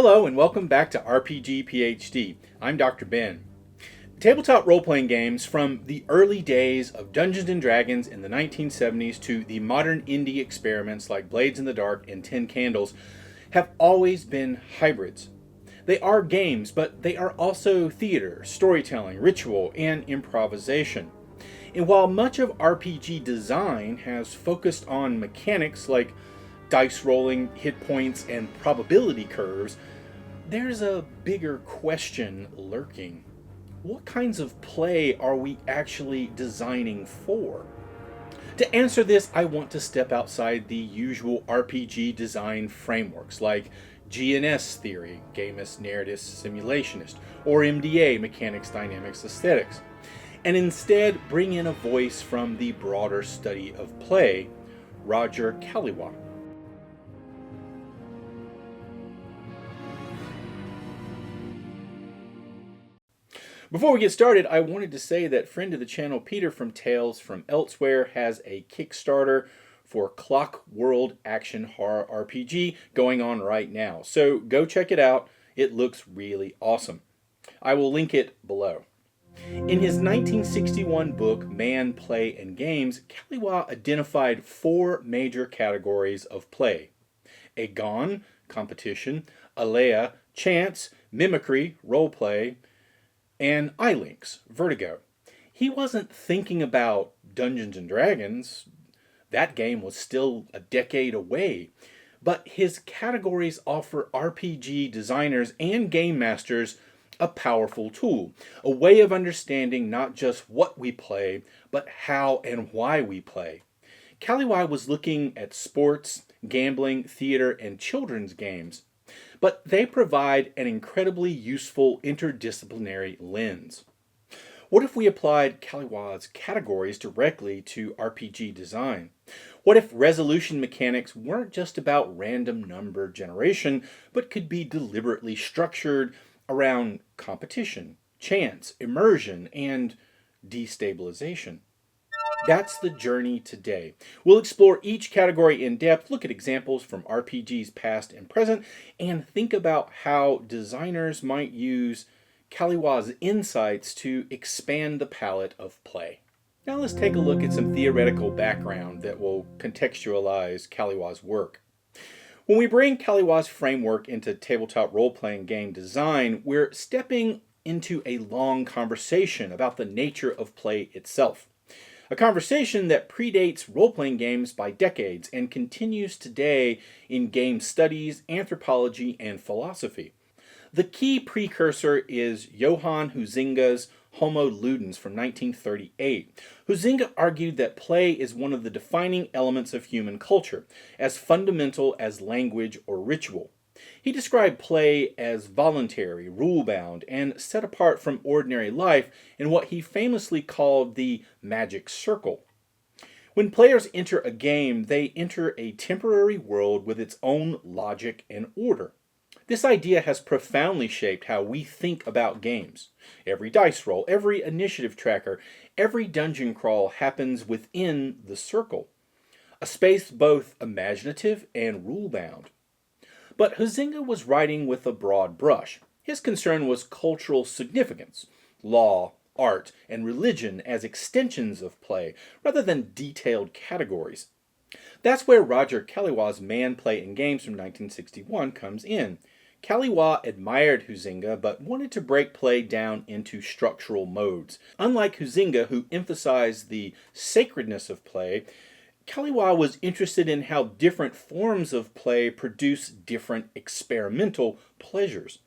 Hello and welcome back to RPG PhD. I'm Dr. Ben. Tabletop role-playing games from the early days of Dungeons & Dragons in the 1970s to the modern indie experiments like Blades in the Dark and Ten Candles have always been hybrids. They are games, but they are also theater, storytelling, ritual, and improvisation. And while much of RPG design has focused on mechanics like dice rolling, hit points, and probability curves, there's a bigger question lurking. What kinds of play are we actually designing for? To answer this, I want to step outside the usual RPG design frameworks like GNS theory, Gamist Narrativist Simulationist, or MDA, Mechanics Dynamics Aesthetics, and instead bring in a voice from the broader study of play, Roger Caillois. Before we get started, I wanted to say that friend of the channel Peter from Tales from Elsewhere has a Kickstarter for Clock World Action Horror RPG going on right now. So go check it out. It looks really awesome. I will link it below. In his 1961 book, Man, Play, and Games, Caillois identified 4 major categories of play: Agon, competition; Alea, chance; Mimicry, roleplay; and Ilinx, Vertigo. He wasn't thinking about Dungeons & Dragons. That game was still a decade away. But his categories offer RPG designers and game masters a powerful tool, a way of understanding not just what we play, but how and why we play. Caillois was looking at sports, gambling, theater, and children's games, but they provide an incredibly useful interdisciplinary lens. What if we applied Caillois' categories directly to RPG design? What if resolution mechanics weren't just about random number generation, but could be deliberately structured around competition, chance, immersion, and destabilization? That's the journey today. We'll explore each category in depth, look at examples from RPGs past and present, and think about how designers might use Caillois' insights to expand the palette of play. Now let's take a look at some theoretical background that will contextualize Caillois' work. When we bring Caillois' framework into tabletop role-playing game design, we're stepping into a long conversation about the nature of play itself. A conversation that predates role-playing games by decades and continues today in game studies, anthropology, and philosophy. The key precursor is Johan Huizinga's Homo Ludens from 1938. Huizinga argued that play is one of the defining elements of human culture, as fundamental as language or ritual. He described play as voluntary, rule-bound, and set apart from ordinary life in what he famously called the magic circle. When players enter a game, they enter a temporary world with its own logic and order. This idea has profoundly shaped how we think about games. Every dice roll, every initiative tracker, every dungeon crawl happens within the circle, a space both imaginative and rule-bound. But Huizinga was writing with a broad brush. His concern was cultural significance, law, art, and religion as extensions of play, rather than detailed categories. That's where Roger Caillois' Man, Play, and Games from 1961 comes in. Caillois admired Huizinga, but wanted to break play down into structural modes. Unlike Huizinga, who emphasized the sacredness of play, Caillois was interested in how different forms of play produce different experimental pleasures.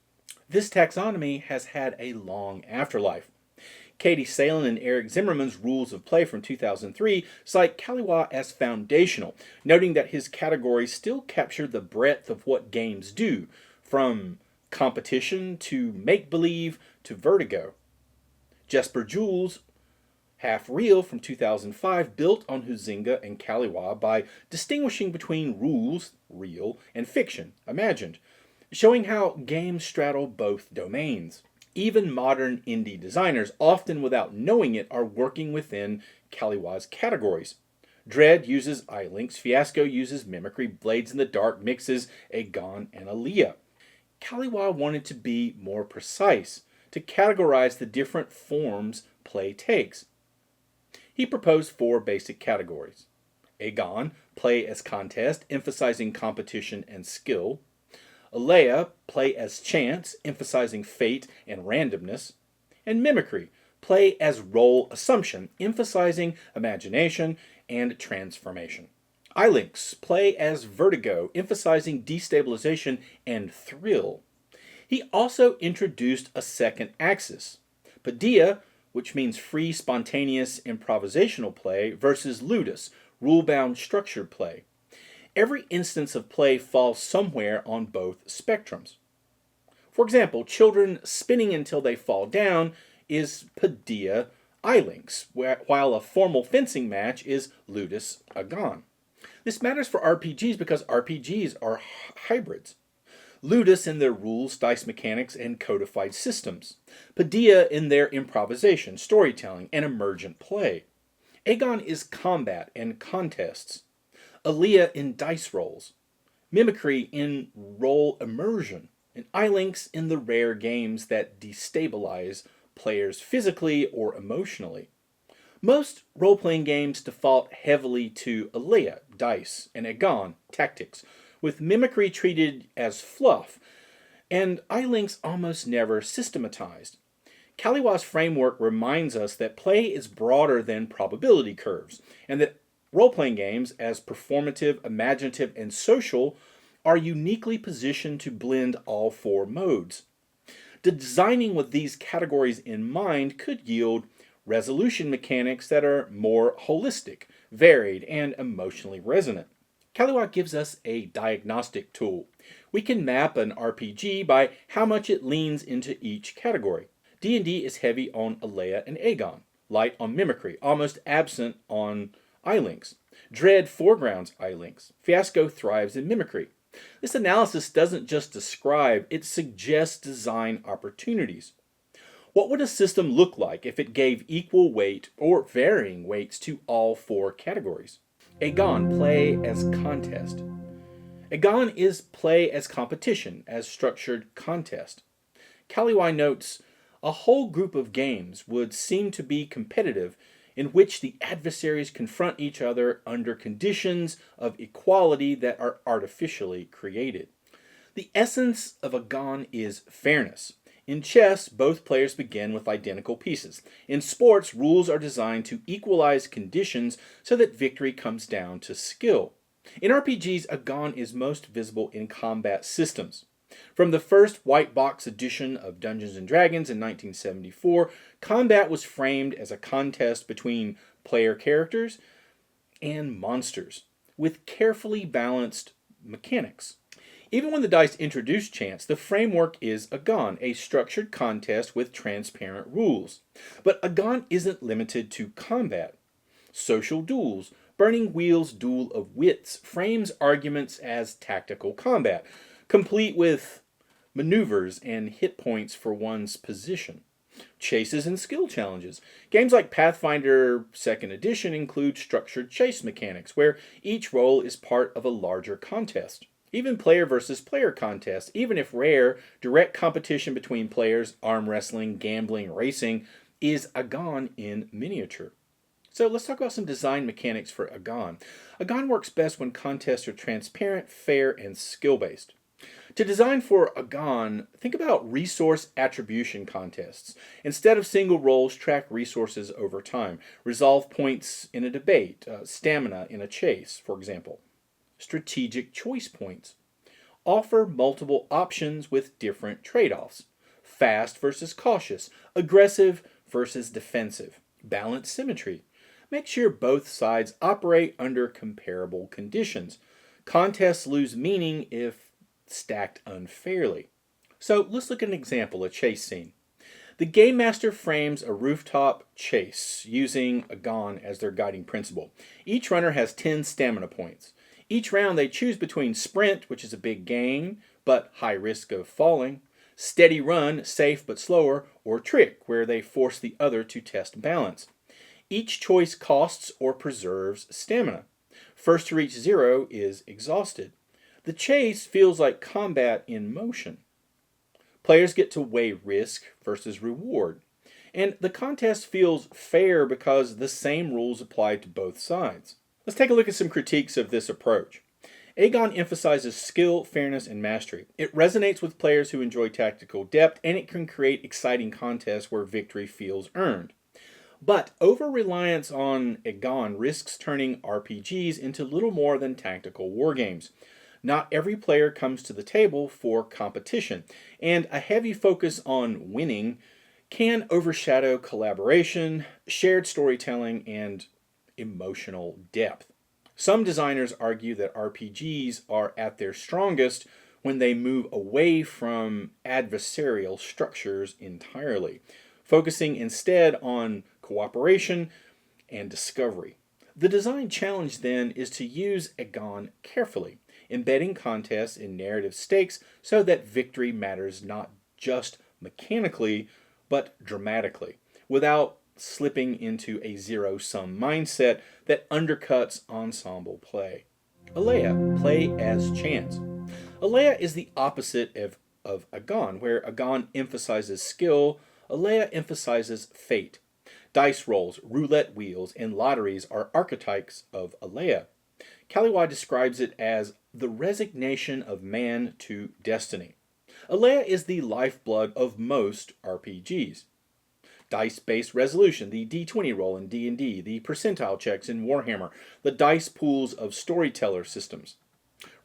This taxonomy has had a long afterlife. Katie Salen and Eric Zimmerman's Rules of Play from 2003 cite Caillois as foundational, noting that his categories still capture the breadth of what games do, from competition to make-believe to vertigo. Jesper Juul's Half Real from 2005 built on Huizinga and Caillois by distinguishing between rules, real, and fiction, imagined, showing how games straddle both domains. Even modern indie designers, often without knowing it, are working within Caillois' categories. Dread uses Ilinx, Fiasco uses Mimicry, Blades in the Dark mixes Agon and Alea. Caillois wanted to be more precise, to categorize the different forms play takes. He proposed 4 basic categories. Agon, play as contest, emphasizing competition and skill. Alea, play as chance, emphasizing fate and randomness. And Mimicry, play as role assumption, emphasizing imagination and transformation. Ilinx, play as Vertigo, emphasizing destabilization and thrill. He also introduced a second axis, phd, which means free, spontaneous, improvisational play, versus Ludens, rule-bound, structured play. Every instance of play falls somewhere on both spectrums. For example, children spinning until they fall down is phd Ilinx, while a formal fencing match is Ludens Agôn. This matters for RPGs because RPGs are hybrids. Ludens in their rules, dice mechanics, and codified systems. phd in their improvisation, storytelling, and emergent play. Agon is combat and contests. Alea in dice rolls. Mimicry in role immersion. And Ilinx in the rare games that destabilize players physically or emotionally. Most role-playing games default heavily to Alea, dice, and Agon, tactics, with Mimicry treated as fluff, and Ilinx almost never systematized. Caillois' framework reminds us that play is broader than probability curves, and that role-playing games, as performative, imaginative, and social, are uniquely positioned to blend all 4 modes. Designing with these categories in mind could yield resolution mechanics that are more holistic, varied, and emotionally resonant. Caillois gives us a diagnostic tool. We can map an RPG by how much it leans into each category. D&D is heavy on Alea and Agon, light on Mimicry, almost absent on Ilinx. Dread foregrounds Ilinx. Fiasco thrives in Mimicry. This analysis doesn't just describe, it suggests design opportunities. What would a system look like if it gave equal weight or varying weights to all 4 categories? Agon, play as contest. Agon is play as competition, as structured contest. Caillois notes, a whole group of games would seem to be competitive in which the adversaries confront each other under conditions of equality that are artificially created. The essence of Agon is fairness. In chess, both players begin with identical pieces. In sports, rules are designed to equalize conditions so that victory comes down to skill. In RPGs, Agôn is most visible in combat systems. From the first white box edition of Dungeons & Dragons in 1974, combat was framed as a contest between player characters and monsters, with carefully balanced mechanics. Even when the dice introduce chance, the framework is Agôn, a structured contest with transparent rules. But Agôn isn't limited to combat. Social duels, Burning Wheel's Duel of Wits, frames arguments as tactical combat, complete with maneuvers and hit points for one's position. Chases and skill challenges. Games like Pathfinder 2nd Edition include structured chase mechanics, where each role is part of a larger contest. Even player versus player contests, even if rare, direct competition between players, arm wrestling, gambling, racing, is Agôn in miniature. So let's talk about some design mechanics for Agôn. Agôn works best when contests are transparent, fair, and skill-based. To design for Agôn, think about resource attribution contests. Instead of single rolls, track resources over time. Resolve points in a debate, stamina in a chase, for example. Strategic choice points. Offer multiple options with different trade-offs. Fast versus cautious. Aggressive versus defensive. Balance symmetry. Make sure both sides operate under comparable conditions. Contests lose meaning if stacked unfairly. So let's look at an example, a chase scene. The Game Master frames a rooftop chase using Agôn as their guiding principle. Each runner has 10 stamina points. Each round they choose between sprint, which is a big gain, but high risk of falling, steady run, safe but slower, or trick, where they force the other to test balance. Each choice costs or preserves stamina. First to reach 0 is exhausted. The chase feels like combat in motion. Players get to weigh risk versus reward. And the contest feels fair because the same rules apply to both sides. Let's take a look at some critiques of this approach. Agon emphasizes skill, fairness, and mastery. It resonates with players who enjoy tactical depth, and it can create exciting contests where victory feels earned. But over-reliance on Agôn risks turning RPGs into little more than tactical wargames. Not every player comes to the table for competition, and a heavy focus on winning can overshadow collaboration, shared storytelling, and emotional depth. Some designers argue that RPGs are at their strongest when they move away from adversarial structures entirely, focusing instead on cooperation and discovery. The design challenge then is to use Agôn carefully, embedding contests in narrative stakes so that victory matters not just mechanically, but dramatically, without slipping into a zero-sum mindset that undercuts ensemble play. Alea, play as chance. Alea is the opposite of Agôn, where Agôn emphasizes skill, Alea emphasizes fate. Dice rolls, roulette wheels, and lotteries are archetypes of Alea. Caillois describes it as the resignation of man to destiny. Alea is the lifeblood of most RPGs. Dice-based resolution, the D20 roll in D&D, the percentile checks in Warhammer, the dice pools of storyteller systems.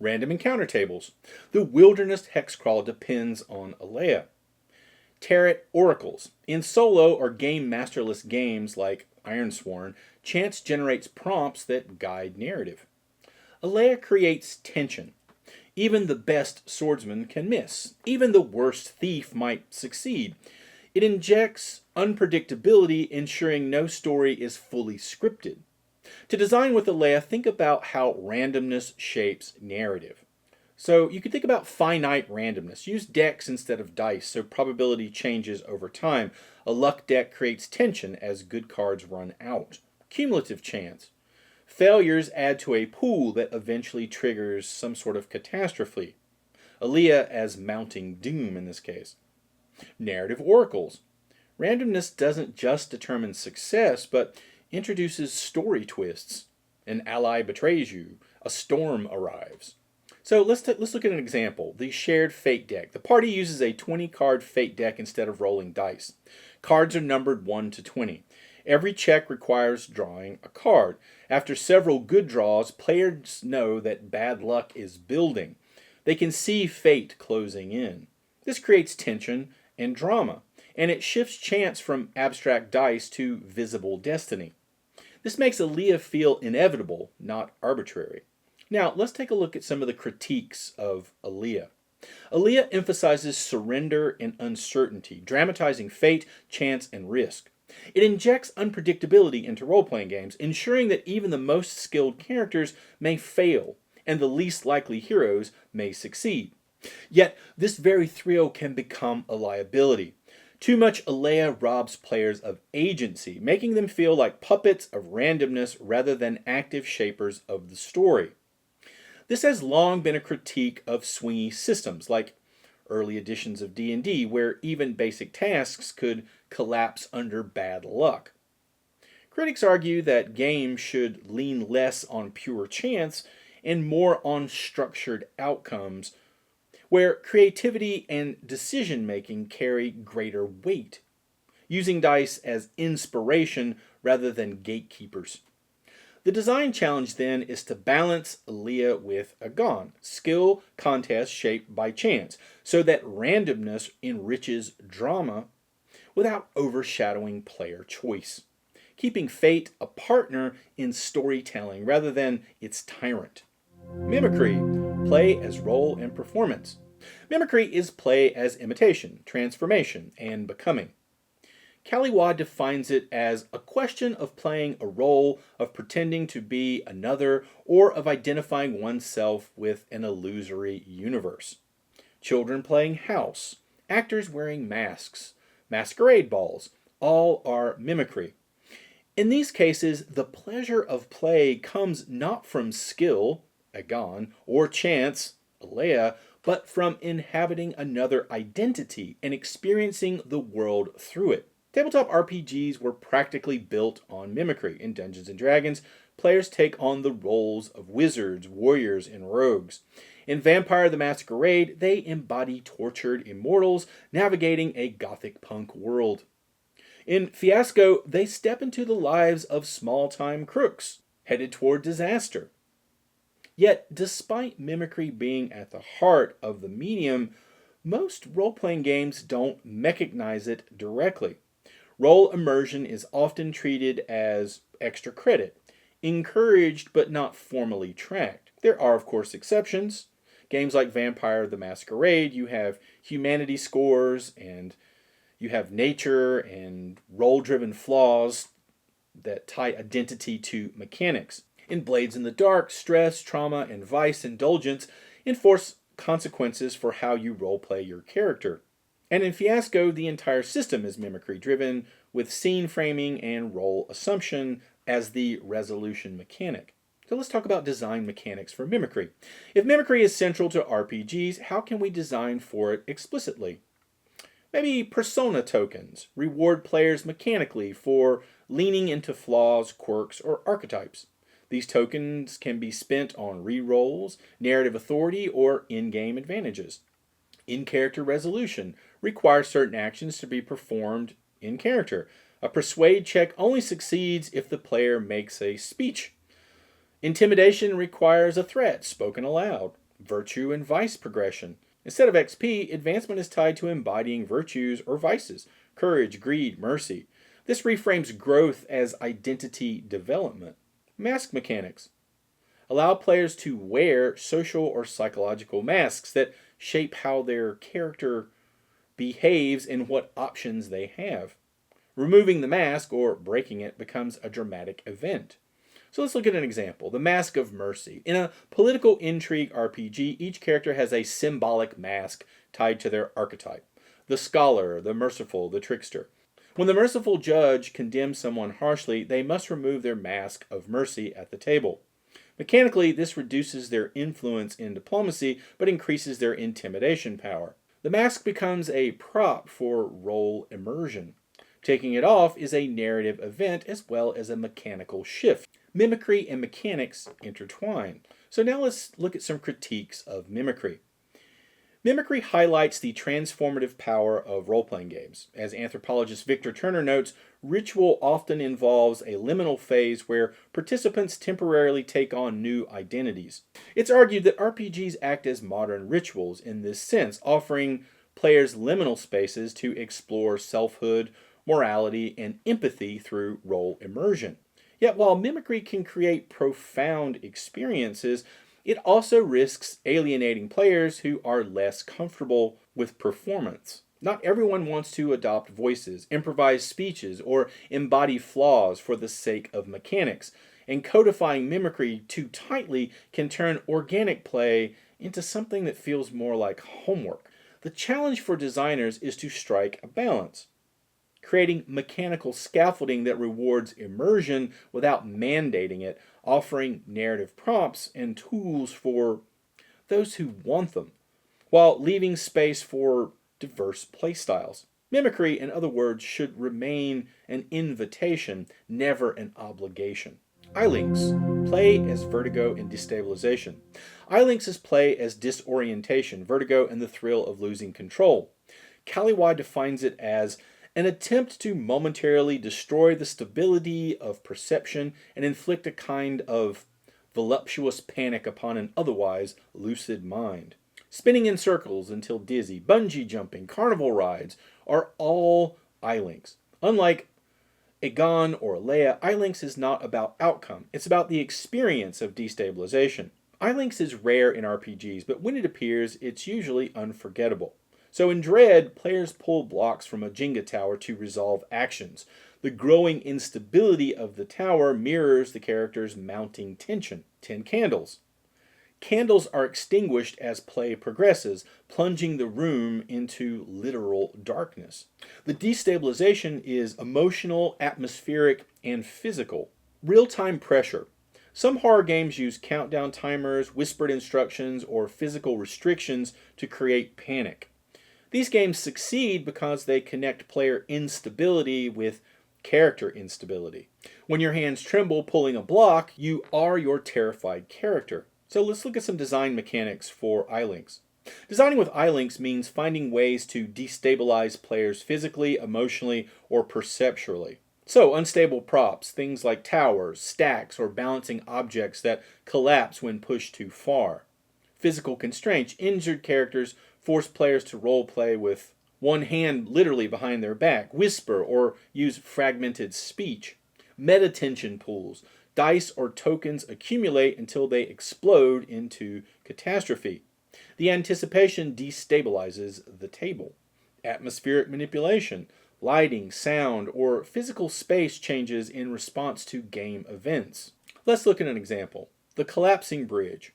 Random encounter tables. The wilderness hexcrawl depends on Alea. Tarot oracles. In solo or game masterless games like Ironsworn, chance generates prompts that guide narrative. Alea creates tension. Even the best swordsman can miss. Even the worst thief might succeed. It injects unpredictability, ensuring no story is fully scripted. To design with Alea, think about how randomness shapes narrative. So you could think about finite randomness. Use decks instead of dice, so probability changes over time. A luck deck creates tension as good cards run out. Cumulative chance. Failures add to a pool that eventually triggers some sort of catastrophe. Alea as mounting doom in this case. Narrative oracles. Randomness doesn't just determine success, but introduces story twists. An ally betrays you. A storm arrives. So let's look at an example. The shared fate deck. The party uses a 20-card fate deck instead of rolling dice. Cards are numbered 1 to 20. Every check requires drawing a card. After several good draws, players know that bad luck is building. They can see fate closing in. This creates tension and drama, and it shifts chance from abstract dice to visible destiny. This makes Alea feel inevitable, not arbitrary. Now, let's take a look at some of the critiques of Alea. Alea emphasizes surrender and uncertainty, dramatizing fate, chance, and risk. It injects unpredictability into role-playing games, ensuring that even the most skilled characters may fail, and the least likely heroes may succeed. Yet, this very thrill can become a liability. Too much Alea robs players of agency, making them feel like puppets of randomness rather than active shapers of the story. This has long been a critique of swingy systems, like early editions of D&D, where even basic tasks could collapse under bad luck. Critics argue that games should lean less on pure chance and more on structured outcomes, where creativity and decision-making carry greater weight, using dice as inspiration rather than gatekeepers. The design challenge then is to balance Alea with Agôn, skill contest shaped by chance, so that randomness enriches drama without overshadowing player choice, keeping fate a partner in storytelling rather than its tyrant. Mimicry, play as role and performance. Mimicry is play as imitation, transformation, and becoming. Caillois defines it as a question of playing a role, of pretending to be another, or of identifying oneself with an illusory universe. Children playing house, actors wearing masks, masquerade balls, all are mimicry. In these cases, the pleasure of play comes not from skill, Agôn, or chance, Alea, but from inhabiting another identity and experiencing the world through it. Tabletop RPGs were practically built on mimicry. In Dungeons & Dragons, players take on the roles of wizards, warriors, and rogues. In Vampire the Masquerade, they embody tortured immortals navigating a gothic punk world. In Fiasco, they step into the lives of small-time crooks, headed toward disaster. Yet, despite mimicry being at the heart of the medium, most role-playing games don't mechanize it directly. Role immersion is often treated as extra credit, encouraged but not formally tracked. There are, of course, exceptions. Games like Vampire the Masquerade, you have humanity scores, and you have nature and role-driven flaws that tie identity to mechanics. In Blades in the Dark, stress, trauma, and vice indulgence enforce consequences for how you roleplay your character. And in Fiasco, the entire system is mimicry-driven, with scene framing and role assumption as the resolution mechanic. So let's talk about design mechanics for mimicry. If mimicry is central to RPGs, how can we design for it explicitly? Maybe persona tokens reward players mechanically for leaning into flaws, quirks, or archetypes. These tokens can be spent on rerolls, narrative authority, or in-game advantages. In-character resolution requires certain actions to be performed in character. A persuade check only succeeds if the player makes a speech. Intimidation requires a threat spoken aloud. Virtue and vice progression. Instead of XP, advancement is tied to embodying virtues or vices. Courage, greed, mercy. This reframes growth as identity development. Mask mechanics allow players to wear social or psychological masks that shape how their character behaves and what options they have. Removing the mask or breaking it becomes a dramatic event. So let's look at an example. The Mask of Mercy. In a political intrigue RPG, each character has a symbolic mask tied to their archetype. The Scholar, the Merciful, the Trickster. When the merciful judge condemns someone harshly, they must remove their mask of mercy at the table. Mechanically, this reduces their influence in diplomacy, but increases their intimidation power. The mask becomes a prop for role immersion. Taking it off is a narrative event as well as a mechanical shift. Mimicry and mechanics intertwine. So now let's look at some critiques of mimicry. Mimicry highlights the transformative power of role-playing games. As anthropologist Victor Turner notes, ritual often involves a liminal phase where participants temporarily take on new identities. It's argued that RPGs act as modern rituals in this sense, offering players liminal spaces to explore selfhood, morality, and empathy through role immersion. Yet while mimicry can create profound experiences, it also risks alienating players who are less comfortable with performance. Not everyone wants to adopt voices, improvise speeches, or embody flaws for the sake of mechanics, and codifying mimicry too tightly can turn organic play into something that feels more like homework. The challenge for designers is to strike a balance, creating mechanical scaffolding that rewards immersion without mandating it, offering narrative prompts and tools for those who want them, while leaving space for diverse playstyles. Mimicry, in other words, should remain an invitation, never an obligation. Ilinx, play as vertigo and destabilization. Ilinx is play as disorientation, vertigo, and the thrill of losing control. Caillois defines it as an attempt to momentarily destroy the stability of perception and inflict a kind of voluptuous panic upon an otherwise lucid mind. Spinning in circles until dizzy, bungee jumping, carnival rides are all Ilinx. Unlike Agon or Alea, Ilinx is not about outcome. It's about the experience of destabilization. Ilinx is rare in RPGs, but when it appears, it's usually unforgettable. So in Dread, players pull blocks from a Jenga tower to resolve actions. The growing instability of the tower mirrors the character's mounting tension. 10 candles. Candles are extinguished as play progresses, plunging the room into literal darkness. The destabilization is emotional, atmospheric, and physical. Real-time pressure. Some horror games use countdown timers, whispered instructions, or physical restrictions to create panic. These games succeed because they connect player instability with character instability. When your hands tremble pulling a block, you are your terrified character. So let's look at some design mechanics for Ilinx. Designing with Ilinx means finding ways to destabilize players physically, emotionally, or perceptually. So, unstable props, things like towers, stacks, or balancing objects that collapse when pushed too far. Physical constraints, injured characters force players to roleplay with one hand literally behind their back, whisper, or use fragmented speech. Meta tension pools, dice or tokens accumulate until they explode into catastrophe. The anticipation destabilizes the table. Atmospheric manipulation, lighting, sound, or physical space changes in response to game events. Let's look at an example. The collapsing bridge.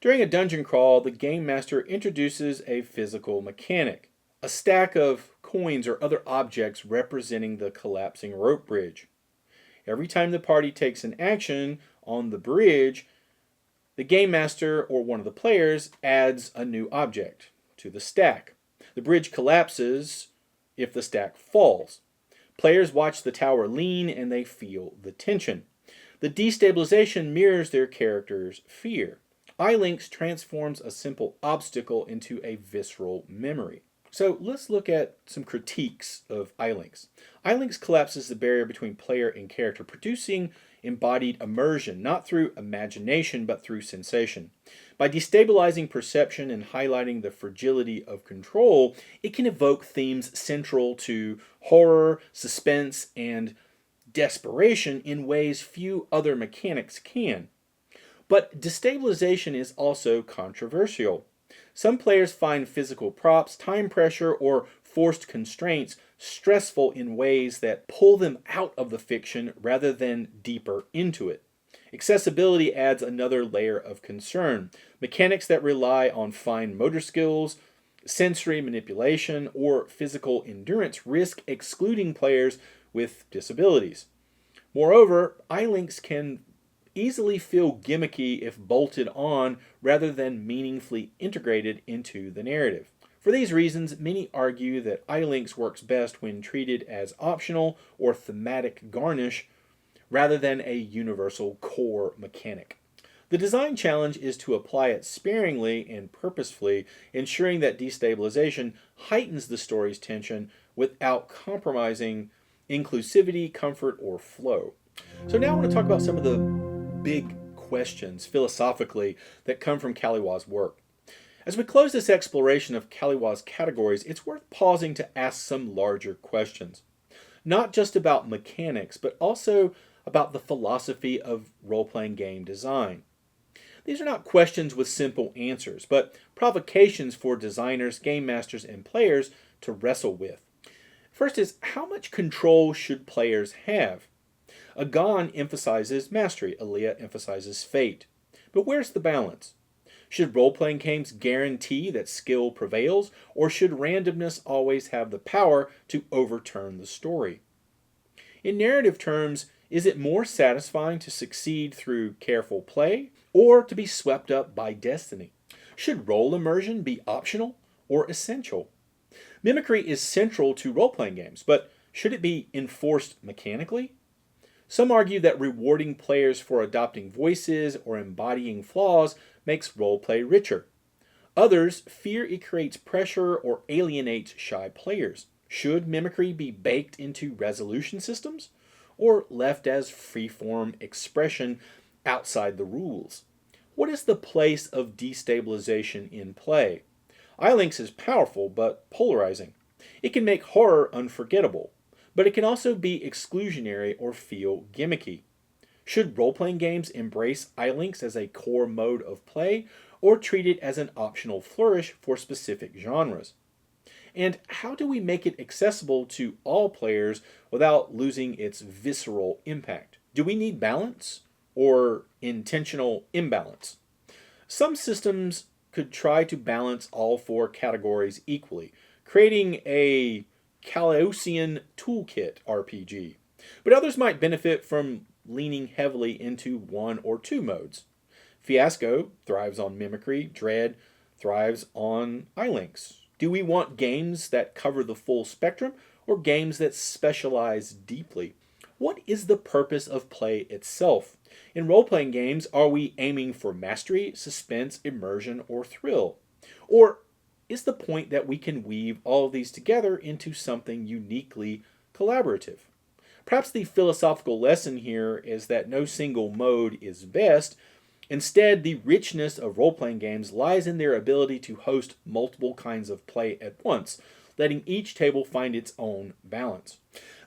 During a dungeon crawl, the game master introduces a physical mechanic, a stack of coins or other objects representing the collapsing rope bridge. Every time the party takes an action on the bridge, the game master or one of the players adds a new object to the stack. The bridge collapses if the stack falls. Players watch the tower lean and they feel the tension. The destabilization mirrors their character's fear. Ilinx transforms a simple obstacle into a visceral memory. So let's look at some critiques of Ilinx. Ilinx collapses the barrier between player and character, producing embodied immersion, not through imagination but through sensation. By destabilizing perception and highlighting the fragility of control, it can evoke themes central to horror, suspense, and desperation in ways few other mechanics can. But destabilization is also controversial. Some players find physical props, time pressure, or forced constraints stressful in ways that pull them out of the fiction rather than deeper into it. Accessibility adds another layer of concern. Mechanics that rely on fine motor skills, sensory manipulation, or physical endurance risk excluding players with disabilities. Moreover, Ilinx can easily feel gimmicky if bolted on rather than meaningfully integrated into the narrative. For these reasons, many argue that Ilinx works best when treated as optional or thematic garnish rather than a universal core mechanic. The design challenge is to apply it sparingly and purposefully, ensuring that destabilization heightens the story's tension without compromising inclusivity, comfort, or flow. So now I want to talk about some of the big questions philosophically that come from Caillois' work. As we close this exploration of Caillois' categories, it's worth pausing to ask some larger questions. Not just about mechanics, but also about the philosophy of role-playing game design. These are not questions with simple answers, but provocations for designers, game masters, and players to wrestle with. First is, how much control should players have? Agôn emphasizes mastery, Alea emphasizes fate. But where's the balance? Should role-playing games guarantee that skill prevails, or should randomness always have the power to overturn the story? In narrative terms, is it more satisfying to succeed through careful play, or to be swept up by destiny? Should role immersion be optional or essential? Mimicry is central to role-playing games, but should it be enforced mechanically? Some argue that rewarding players for adopting voices or embodying flaws makes roleplay richer. Others fear it creates pressure or alienates shy players. Should mimicry be baked into resolution systems, or left as free-form expression outside the rules? What is the place of destabilization in play? Ilinx is powerful but polarizing. It can make horror unforgettable, but it can also be exclusionary or feel gimmicky. Should role-playing games embrace Ilinx as a core mode of play, or treat it as an optional flourish for specific genres? And how do we make it accessible to all players without losing its visceral impact? Do we need balance or intentional imbalance? Some systems could try to balance all four categories equally, creating a Cailloisian toolkit RPG. But others might benefit from leaning heavily into one or two modes. Fiasco thrives on Mimicry, Dread thrives on Ilinx. Do we want games that cover the full spectrum or games that specialize deeply? What is the purpose of play itself? In role-playing games, are we aiming for mastery, suspense, immersion, or thrill? Or is the point that we can weave all of these together into something uniquely collaborative? Perhaps the philosophical lesson here is that no single mode is best. Instead, the richness of role-playing games lies in their ability to host multiple kinds of play at once, letting each table find its own balance.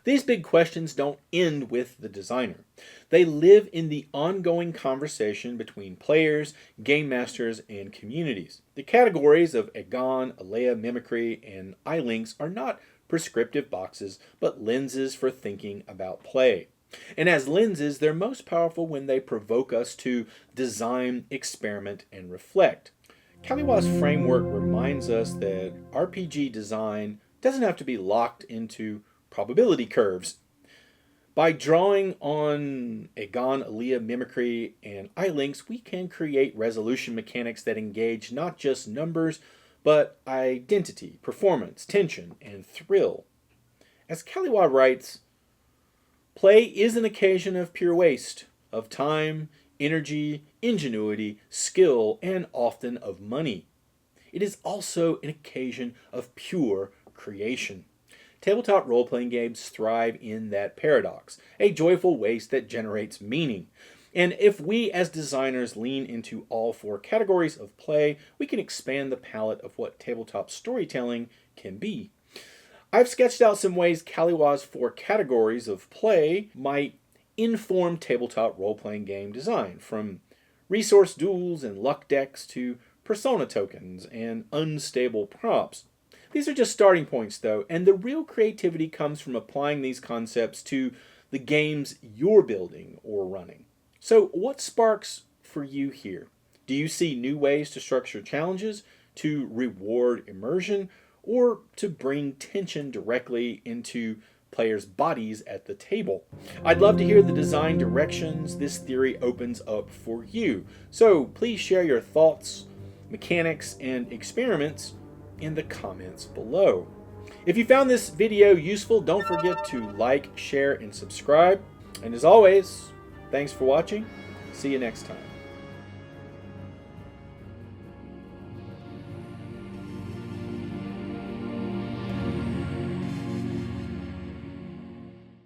These big questions don't end with the designer. They live in the ongoing conversation between players, game masters, and communities. The categories of Agon, Alea, Mimicry, and Ilinx are not prescriptive boxes, but lenses for thinking about play. And as lenses, they're most powerful when they provoke us to design, experiment, and reflect. Caillois' framework reminds us that RPG design doesn't have to be locked into probability curves. By drawing on Agon, Alea, Mimicry, and Ilinx, we can create resolution mechanics that engage not just numbers, but identity, performance, tension, and thrill. As Caillois writes, play is an occasion of pure waste, of time, energy, ingenuity, skill, and often of money. It is also an occasion of pure creation. Tabletop role-playing games thrive in that paradox, a joyful waste that generates meaning. And if we as designers lean into all four categories of play, we can expand the palette of what tabletop storytelling can be. I've sketched out some ways Caillois' four categories of play might inform tabletop role-playing game design, from resource duels and luck decks to persona tokens and unstable props. These are just starting points, though, and the real creativity comes from applying these concepts to the games you're building or running. So what sparks for you here? Do you see new ways to structure challenges, to reward immersion, or to bring tension directly into players' bodies at the table? I'd love to hear the design directions this theory opens up for you. So please share your thoughts, mechanics, and experiments in the comments below. If you found this video useful, don't forget to like, share, and subscribe. And as always, thanks for watching. See you next time.